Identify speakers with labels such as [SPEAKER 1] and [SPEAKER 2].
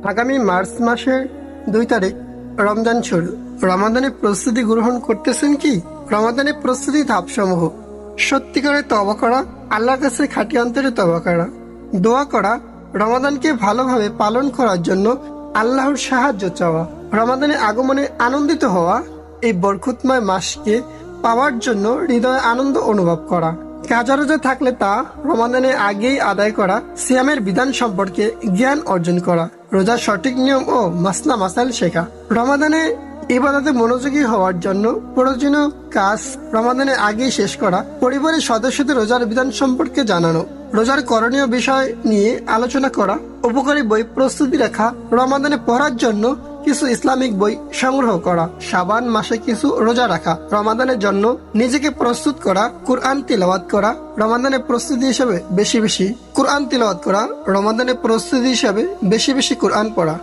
[SPEAKER 1] আগামী মার্চ মাসের 2 তারিখ রমজান শুরু। রমাদানের প্রস্তুতি গ্রহণ করতেছেন কি? রমাদানের প্রস্তুতি ধাপসমূহ: সত্যিকারে তওবা করা, আল্লাহর কাছে খাঁটি অন্তরে তওবা করা, দোয়া করা, রমাদানকে ভালোভাবে পালন করার জন্য আল্লাহর সাহায্য চাওয়া, রমাদানের আগমনে আনন্দিত হওয়া, এই বরকতময় মাসকে পাওয়ার জন্য হৃদয়ে আনন্দ অনুভব করা, কাজা রোজা থাকলে তা রমাদানের আগেই আদায় করা, সিয়ামের বিধান সম্পর্কে জ্ঞান অর্জন করা, রোজার সঠিক নিয়ম ও মাসলা মাসাইল শেখা। রমাদানে ইবাদতে মনোযোগী হওয়ার জন্য প্রয়োজনীয় কাজ রমাদানের আগেই শেষ করা, পরিবারের সদস্যদের রোজার বিধান সম্পর্কে জানানো, রোজার করণীয় বিষয় নিয়ে আলোচনা করা, উপকারী বই প্রস্তুতি রাখা, রমাদানে পড়ার জন্য কিছু ইসলামিক বই সংগ্রহ করা, শাবান মাসে কিছু রোজা রাখা, রমাদানের জন্য নিজেকে প্রস্তুত করা, কুরআন তিলাওয়াত করা, রমাদানের প্রস্তুতি হিসেবে বেশি বেশি কুরআন তিলাওয়াত করা, রমাদানের প্রস্তুতি হিসেবে বেশি বেশি কুরআন পড়া।